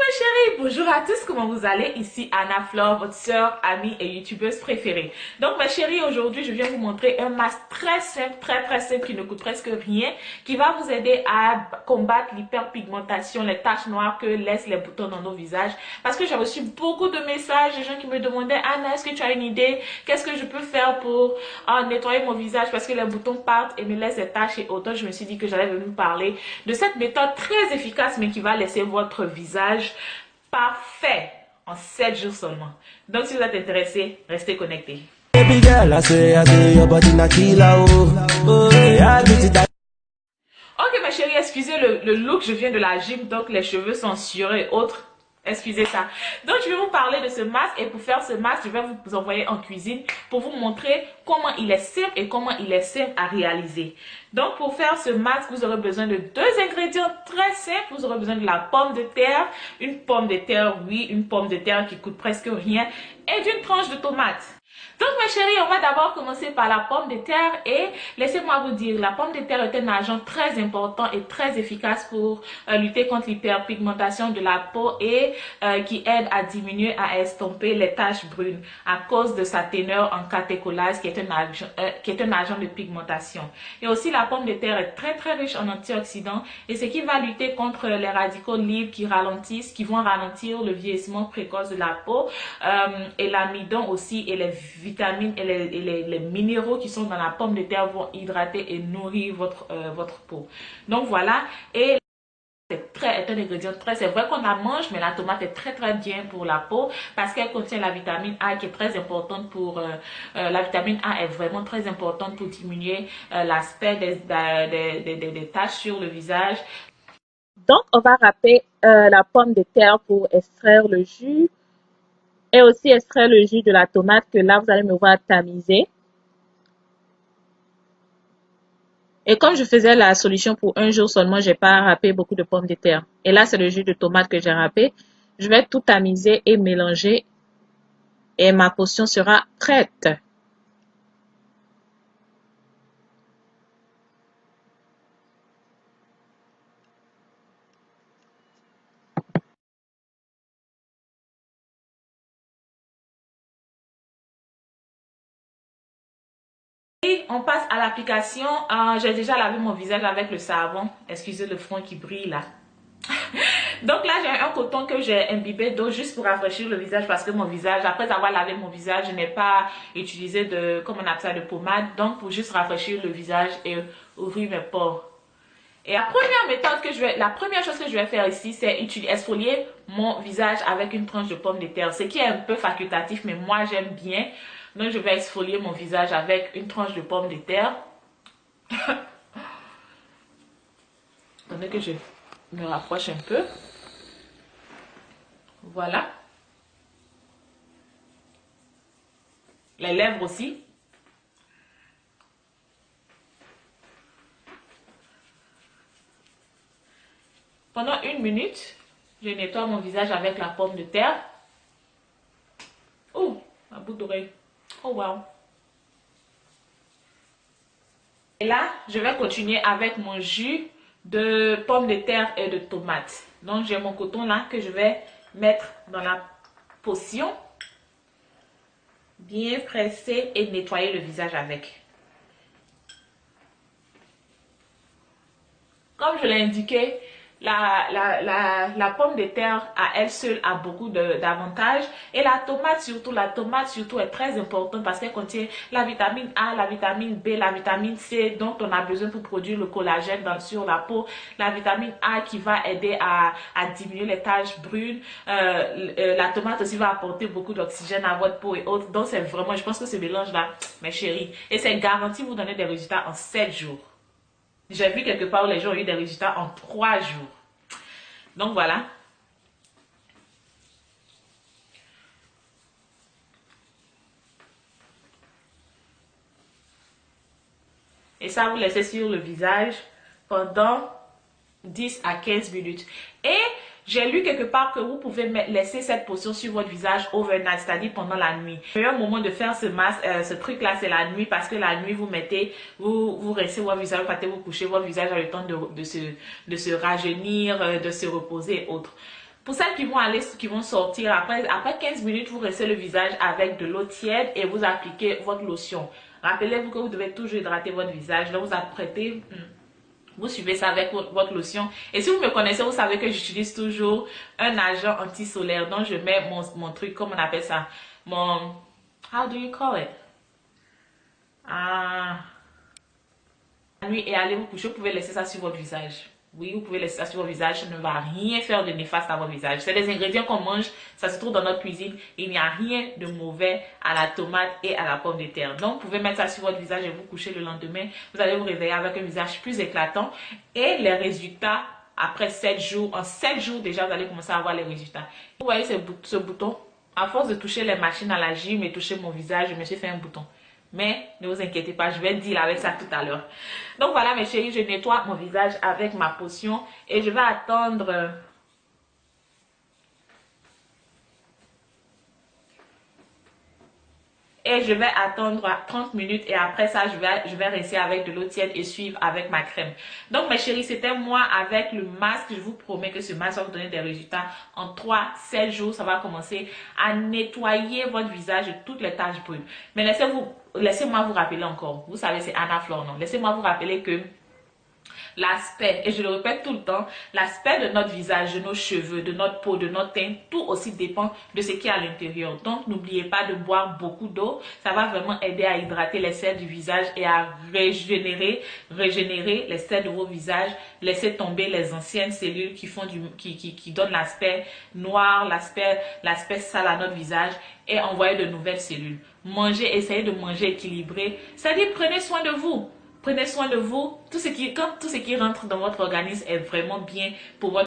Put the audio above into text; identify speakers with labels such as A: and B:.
A: mes chéris, bonjour à tous, comment vous allez? Ici Anna Flore, votre soeur, amie et youtubeuse préférée. Donc mes chéris, aujourd'hui je viens vous montrer un masque très simple, très simple qui ne coûte presque rien, qui va vous aider à combattre l'hyperpigmentation, les taches noires que laissent les boutons dans nos visages. Parce que j'ai reçu beaucoup de messages, des gens qui me demandaient: Anna, est-ce que tu as une idée? Qu'est-ce que je peux faire pour nettoyer mon visage parce que les boutons partent et me laissent des taches et autant. Je me suis dit que j'allais venir vous parler de cette méthode très efficace mais qui va laisser votre visage parfait en 7 jours seulement. Donc si vous êtes intéressé, restez connectés. Ok ma chérie, excusez le look, je viens de la gym, donc les cheveux sont sueurs et autres. Excusez ça. Donc je vais vous parler de ce masque et pour faire ce masque, je vais vous envoyer en cuisine pour vous montrer comment il est simple et comment il est simple à réaliser. Donc pour faire ce masque, vous aurez besoin de deux ingrédients très simples. Vous aurez besoin de la pomme de terre, une pomme de terre, oui, une pomme de terre qui coûte presque rien et d'une tranche de tomate. Donc mes chéris, on va d'abord commencer par la pomme de terre et laissez-moi vous dire, la pomme de terre est un agent très important et très efficace pour lutter contre l'hyperpigmentation de la peau et qui aide à diminuer, à estomper les taches brunes à cause de sa teneur en catécholase qui est un agent de pigmentation. Et aussi la pomme de terre est très riche en antioxydants et ce qui va lutter contre les radicaux libres qui vont ralentir le vieillissement précoce de la peau et l'amidon aussi et les vitamines et les minéraux qui sont dans la pomme de terre vont hydrater et nourrir votre peau. Donc voilà, et est un ingrédient c'est vrai qu'on la mange, mais la tomate est très bien pour la peau parce qu'elle contient la vitamine A qui est très importante pour la vitamine A est vraiment très importante pour diminuer l'aspect des taches sur le visage. Donc on va râper la pomme de terre pour extraire le jus et aussi extraire le jus de la tomate que là vous allez me voir tamiser. Et comme je faisais la solution pour un jour seulement, j'ai pas râpé beaucoup de pommes de terre. Et là, c'est le jus de tomate que j'ai râpé. Je vais tout tamiser et mélanger et ma potion sera prête. Et on passe à l'application. J'ai déjà lavé mon visage avec le savon. Excusez le front qui brille là. Donc là, j'ai un coton que j'ai imbibé d'eau juste pour rafraîchir le visage parce que mon visage, après avoir lavé mon visage, je n'ai pas utilisé comme on appelle ça, de pommade. Donc pour juste rafraîchir le visage et ouvrir mes pores. Et la première chose que je vais faire ici, c'est exfolier mon visage avec une tranche de pomme de terre. Ce qui est un peu facultatif, mais moi j'aime bien. Donc je vais exfolier mon visage avec une tranche de pomme de terre. Attendez que je me rapproche un peu. Voilà. Les lèvres aussi. Pendant 1 minute, je nettoie mon visage avec la pomme de terre. Oh, ma boucle d'oreille. Oh, wow. Et là, je vais continuer avec mon jus de pomme de terre et de tomate. Donc, j'ai mon coton là que je vais mettre dans la potion. Bien presser et nettoyer le visage avec. Comme je l'ai indiqué, la pomme de terre à elle seule a beaucoup d'avantages et la tomate surtout est très importante parce qu'elle contient la vitamine A, la vitamine B, la vitamine C dont on a besoin pour produire le collagène sur la peau, la vitamine A qui va aider à diminuer les taches brunes, la tomate aussi va apporter beaucoup d'oxygène à votre peau et autres. Donc c'est vraiment, je pense que ce mélange là, mes chéris, et c'est garanti vous donner des résultats en 7 jours. J'ai vu quelque part où les gens ont eu des résultats en 3 jours. Donc voilà. Et ça, vous laissez sur le visage pendant 10 à 15 minutes. Et j'ai lu quelque part que vous pouvez laisser cette potion sur votre visage overnight, c'est-à-dire pendant la nuit. Le meilleur moment de faire ce truc-là, c'est la nuit parce que la nuit, vous restez votre visage, vous partez vous coucher, votre visage a le temps de se rajeunir, de se reposer et autres. Pour celles qui vont sortir, après 15 minutes, vous restez le visage avec de l'eau tiède et vous appliquez votre lotion. Rappelez-vous que vous devez toujours hydrater votre visage. Donc, vous apprêtez, vous suivez ça avec votre lotion. Et si vous me connaissez, vous savez que j'utilise toujours un agent anti-solaire. Donc, je mets mon truc, comment on appelle ça? How do you call it? La nuit et allez vous coucher, vous pouvez laisser ça sur votre visage. Oui, vous pouvez laisser ça sur votre visage, ça ne va rien faire de néfaste à votre visage. C'est des ingrédients qu'on mange, ça se trouve dans notre cuisine. Il n'y a rien de mauvais à la tomate et à la pomme de terre. Donc, vous pouvez mettre ça sur votre visage et vous coucher le lendemain. Vous allez vous réveiller avec un visage plus éclatant. Et les résultats, après 7 jours, en 7 jours déjà, vous allez commencer à voir les résultats. Vous voyez ce bouton? À force de toucher les machines à la gym et toucher mon visage, je me suis fait un bouton. Mais ne vous inquiétez pas, je vais deal avec ça tout à l'heure. Donc voilà mes chéris, je nettoie mon visage avec ma potion et je vais attendre... Et je vais attendre 30 minutes et après ça, je vais rester avec de l'eau tiède et suivre avec ma crème. Donc mes chéris, c'était moi avec le masque. Je vous promets que ce masque va vous donner des résultats en 3-7 jours. Ça va commencer à nettoyer votre visage de toutes les taches brunes. Mais laissez-moi vous rappeler encore. Vous savez, c'est Anna Flor, non? Laissez-moi vous rappeler que l'aspect, et je le répète tout le temps, l'aspect de notre visage, de nos cheveux, de notre peau, de notre teint, tout aussi dépend de ce qui est à l'intérieur. Donc, n'oubliez pas de boire beaucoup d'eau. Ça va vraiment aider à hydrater les selles du visage et à régénérer les selles de vos visages, laisser tomber les anciennes cellules qui donnent l'aspect noir, l'aspect sale à notre visage et envoyer de nouvelles cellules. Mangez, essayez de manger équilibré. C'est-à-dire, prenez soin de vous. Prenez soin de vous. Tout ce qui rentre dans votre organisme est vraiment bien pour votre